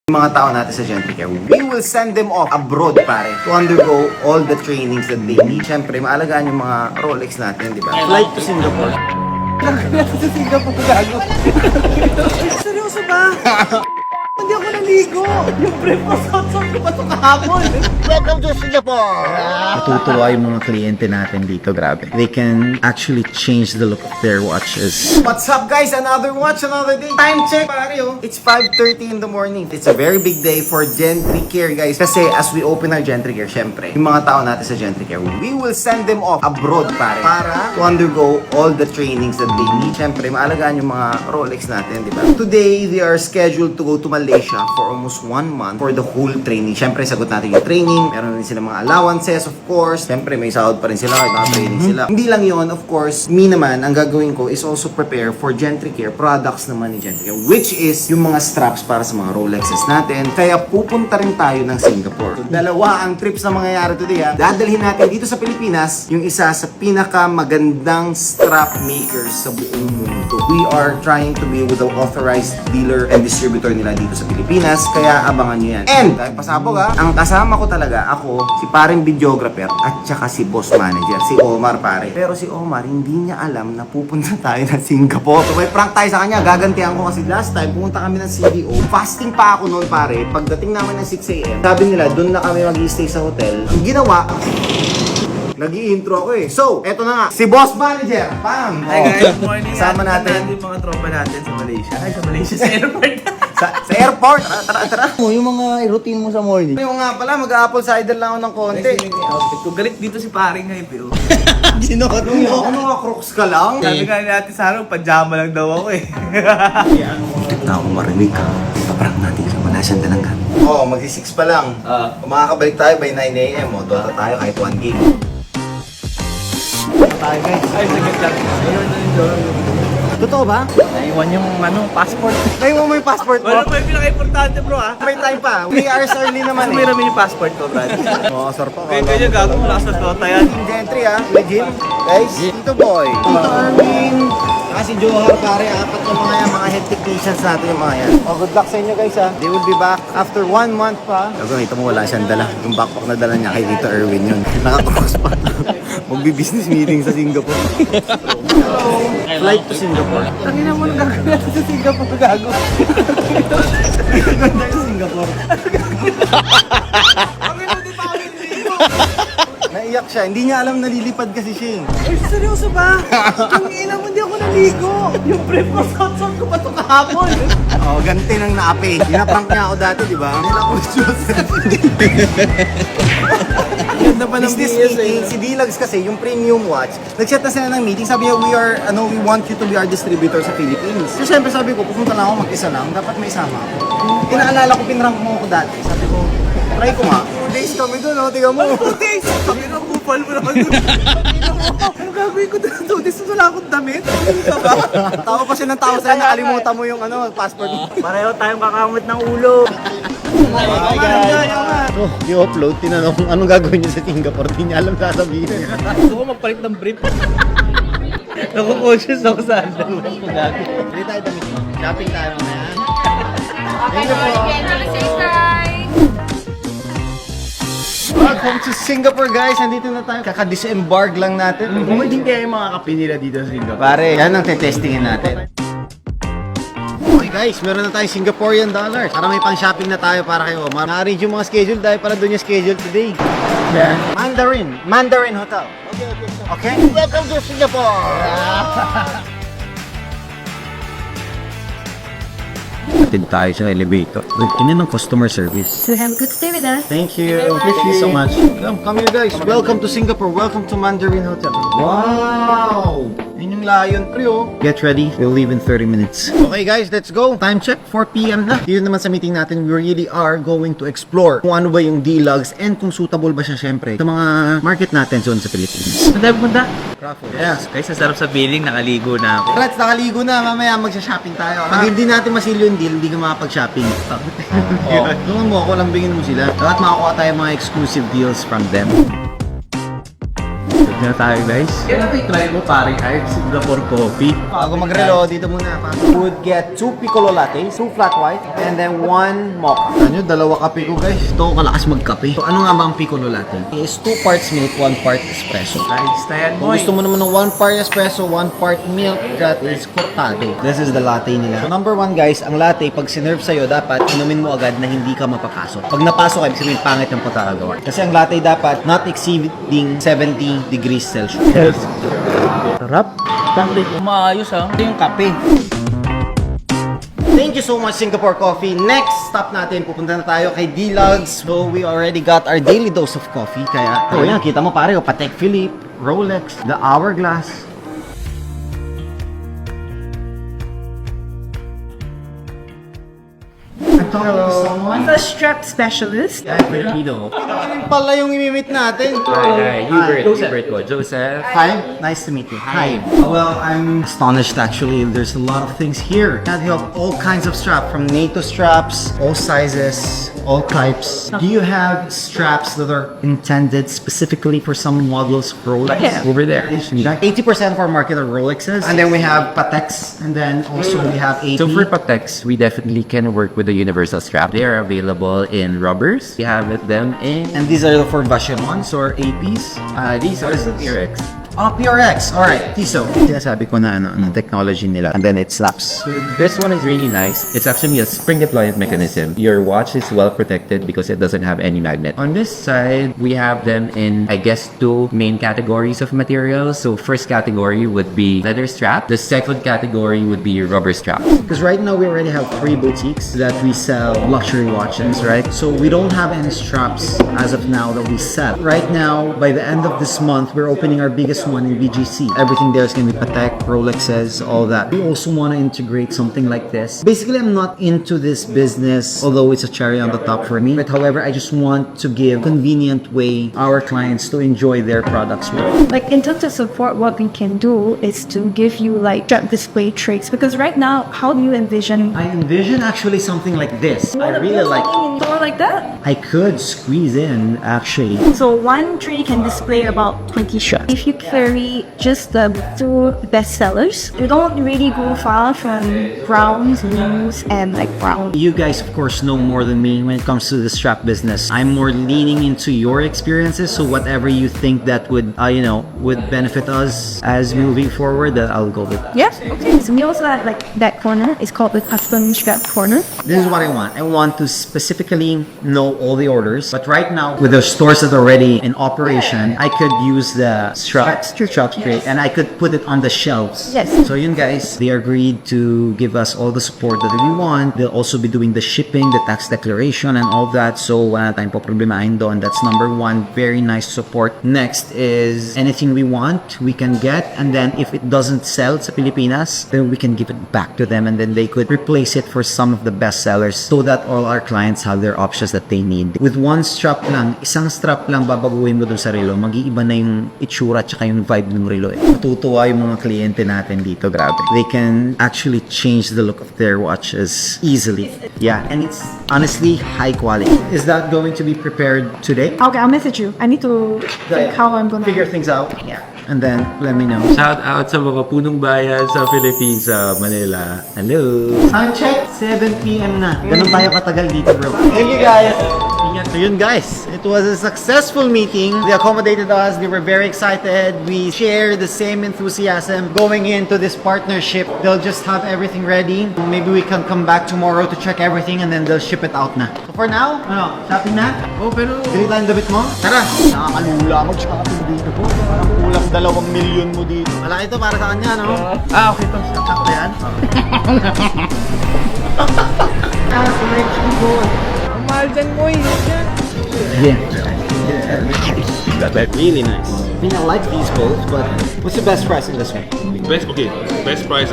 Mga tao natin sa Gentricare, we will send them off abroad, pare, to undergo all the trainings that they need. Siyempre, maalagaan yung mga Rolex natin, di ba? Flight to Singapore. Sa Singapore gago. Seryoso ba? Hindi ako naligo. Yung brief mo sa ko pa ito kahapon. Welcome to Singapore! Matutuwa yung mga kliyente natin dito, grabe. They can actually change the look of their watches. What's up, guys? Another watch, another day. Time check, pare, oh. It's 5:30 in the morning. It's a very big day for Gentricare, guys. Kasi as we open our Gentricare, syempre, yung mga tao natin sa Gentricare, we will send them off abroad, pare, para to undergo all the trainings that they need. Syempre, maalagaan yung mga Rolex natin, di ba? Today, they are scheduled to go to Malaysia for almost 1 month for the whole training. Syempre, sagot natin yung training. Meron rin sila mga allowances, of course. Syempre, may sahod pa rin sila kahit naka-training sila. Hindi lang yon, of course. Me naman, ang gagawin ko is also prepare for Gentricare products naman ni Gentricare, which is yung mga straps para sa mga Rolexes natin. Kaya pupunta rin tayo ng Singapore. So, dalawa ang trips na mangyayari today, ha. Dadalhin natin dito sa Pilipinas yung isa sa pinakamagandang strap makers sa buong mundo. We are trying to be with the authorized dealer and distributor nila dito sa Pilipinas. Kaya abangan nyo yan. And, dahil pasabog, ha, ang kasama ko talaga, ako, si paring videographer, at saka si boss manager, si Omar, pare. Pero si Omar, hindi niya alam na pupunta tayo ng Singapore. So may prank tayo sa kanya, gagantihan ko kasi last time, pumunta kami ng CDO. Fasting pa ako noon, pare. Pagdating namin ng 6 a.m., sabi nila, doon na kami mag-stay sa hotel. Ang ginawa, nag-i-intro ako eh. So, eto na nga, si boss manager, pam! Hi guys, good morning. Sama natin. Yung mga tropa natin sa Malaysia. Ay, sa Malaysia, sa airport. sa airport. Tara. Yung mga routine mo sa morning. Yung nga pala, mag-apple cider lang ako ng konti. Outfit ko. Galit dito si paring ngayon, pero. Ginoro mo. Ano nga, crooks ka lang? Sabi nga natin sa araw, pajama lang daw ako eh. Na ako marinig ka. Paparang natin sa Malaysian Dalanggan. Oo, magsi-6 pa lang. Kung makakabalik tayo by 9 a.m. o, Dota tayo kahit 1 gig. Tayo guys. Ay, saglit lang. Totoo ba? Naiwan yung passport. Naiwan mo yung passport mo? Wala pa yung pinaka-importante bro ah. May time pa. 3 hours early naman May namin yung passport ko, brad. Oo, sir pa. Kaya ganyan gago mo lakas ng Dota yan. Gentry ah, legit. Guys, Tito Boy. Tito Arvin. Si Johar, pare, apat yung mga yan, mga head technicians natin yung mga yan. Oh, good luck sa inyo guys ha. They will be back after 1 month pa. Kasi ito mo wala siyang dala. Yung backpack na dala niya kay Tito Erwin yun. Nakakross pa. Magbi-business meeting sa Singapore. Hello. Flight to Singapore. Tangina mo na sa Singapore gago. Ganda yung Singapore. Naiyak siya. Hindi niya alam nalilipad kasi siya eh. Ay, seryoso ba? Ang ina mo, hindi ako naligo. Yung brief mo sa ko pa ito kahapon. Oh, ganti ng naapi. Pinaprank niya ako dati, di ba? Nila ko Ganda pa ng business BS meeting, si Dilags kasi, yung premium watch, nag-set na sila ng meeting, sabi niya, we want you to be our distributor sa Philippines. So, syempre sabi ko, pupunta lang ako, mag-isa lang, dapat may isama ako. Inaalala ko, pinrank mo ako dati, sabi ko, try ko nga. 2 days kami doon, oh, tiga mo. 2 days! Sabi na, kupal mo naman doon. Ano gagawin ko doon? 2 days wala akong damit. Tawa pa siya ng tawa sa'yo, nakalimutan mo yung passport mo. Pareho tayong kakamot ng ulo. Hi guys! Oh, i-upload, tinanong kung anong gagawin niya sa Singapore, di niya alam sasabihin. Gusto ko magpalit ng brief. Naku-conscious ako sa andal. Hindi tayo damit. Shopping tayo mamaya. Okay, safe ride! Welcome to Singapore guys! Nandito na tayo. Kaka-disembark lang natin. Umaging kaya yung mga kape nila dito sa Singapore. Pare, yan ang tetestingin natin. Okay guys, meron na tayong Singaporean dollars. Para may pang-shopping na tayo para kayo. Na-arrange yung mga schedule dahil para doon yung schedule today. Yeah. Mandarin Hotel. Okay? Welcome to Singapore! Atid tayo sa elevator. Tingnan ng customer service. So have a good stay with us. Thank you. Thank you so much. Come here guys. Welcome to Singapore. Welcome to Mandarin Hotel. Wow! Yun yung layon, pre, oh. Get ready. We'll leave in 30 minutes. Okay guys, let's go. Time check, 4 p.m. na. Dito naman sa meeting natin, we really are going to explore kung ano ba yung D-Lugs and kung suitable ba siya syempre sa mga market natin zone sa Philippines. Saan tayo punta? Raffles. Yes, guys, sarap sa billing, nakaligo na ako. Rats, nakaligo na. Mamaya magsha-shopping tayo. Pag hindi natin masilyo yung deal, hindi ka makapag-shopping. Tulungan mo ako, lambingin mo sila. Dapat makakuha tayo mga exclusive deals from them. na tayo guys. Kaya try mo paring Art Singapore Coffee. Bago mag-reload, dito muna. Would get 2 piccolo lattes, 2 flat white, and then 1 mocha. Ano, dalawa kape ko guys. Ito kalakas magkape. So, ano nga ba ang piccolo latte? Is 2 parts milk, 1 part espresso. Nice na yan, Kung boy. gusto mo naman ng 1 part espresso, 1 part milk, that is cortado. This is the latte nila. So, number 1 guys, ang latte, pag sinerve sa'yo, dapat inumin mo agad na hindi ka mapapasok. Pag napasok, ibig sabihin pangit yung pagkakagawa. Kasi ang latte dapat not exceeding 70 degrees Celsius. Yes. Sarap. Maayos ah. Ito yung kape. Thank you so much, Singapore Coffee. Next stop natin, pupunta na tayo kay D-Lugs. So, we already got our daily dose of coffee. Kaya, yan, kita mo pare, Patek Philippe, Rolex, the Hourglass. Hello. I'm a strap specialist. Filipino. Ano pala yung imimit natin? Hi, Hubert ko. Joseph. Hi, nice to meet you. Hi. Well, I'm astonished actually. There's a lot of things here. They have all kinds of straps, from NATO straps, all sizes, all types. Do you have straps that are intended specifically for some models of Rolex? Yeah. Over there. 80% of our market are Rolexes, and then we have Pateks, and then also we have AP. So for Pateks, we definitely can work with the universal strap. They are available in rubbers. We have them in... And these are for Vacherons or APs? These are the PRX. Oh, PRX. Alright, Tiso. Sinasabi ko na ano, technology nila. And then it slaps. This one is really nice. It's actually a spring deployment mechanism. Your watch is well protected because it doesn't have any magnet. On this side, we have them in, I guess, 2 main categories of materials. So first category would be leather strap. The second category would be rubber strap. Because right now we already have 3 boutiques that we sell luxury watches, right? So we don't have any straps as of now that we sell. Right now, by the end of this month, we're opening our biggest one in BGC. Everything there is going to be Patek, Rolexes, all that. We also want to integrate something like this. Basically, I'm not into this business, although it's a cherry on the top for me. But however, I just want to give a convenient way our clients to enjoy their products with. Like in terms of support, what we can do is to give you like strap display tricks. Because right now, how do you envision? I envision actually something like this. I really like it. Something like that. I could squeeze in actually. So one tray can display about 20 straps. If you carry just the 2 best sellers, you don't really go far from browns, blues, and like brown. You guys, of course, know more than me when it comes to the strap business. I'm more leaning into your experiences, so whatever you think that would, would benefit us as moving forward, that I'll go with. Yeah. Okay. So we also have like that corner. It's called the custom strap corner. This is what I want. I want to specifically know all the orders, but right now, with the stores that are already in operation, I could use the strap tray and I could put it on the shelves. Yes. So yun guys, they agreed to give us all the support that we want. They'll also be doing the shipping, the tax declaration, and all that. So wala tayong poproblemahin doon. That's number 1. Very nice support. Next is anything we want, we can get, and then if it doesn't sell sa Pilipinas, then we can give it back to them, and then they could replace it for some of the best sellers so that all our clients have their options that they need. With one strap lang, isang strap lang babaguhin mo dun sa relo, mag-iiba na yung itsura at yung vibe ng relo eh. Matutuwa yung mga kliyente natin dito, grabe. They can actually change the look of their watches easily. Yeah, and it's honestly high quality. Is that going to be prepared today? Okay, I'll message you. I need to think how I'm gonna Figure things out. Yeah. And then let me know. Shout out sa mga punong bayan sa Philippines, sa Manila. Hello! Time check, 7 p.m. na. Ganun tayo katagal dito, bro. Thank you, guys. So yun, guys. It was a successful meeting. They accommodated us. They were very excited. We share the same enthusiasm going into this partnership. They'll just have everything ready. Maybe we can come back tomorrow to check everything and then they'll ship it out na. So for now, shopping na? Oh, pero... Dili tayong damit mo? Tara! Nakakalula mag-shopping dito po. Parang kulang 2 milyon mo dito. Malaki ito para sa kanya, no? okay to. Sakto yan? Mahal dyan, boy. Yeah. Really nice. I mean, I like these both, but what's the best price in this one? Best price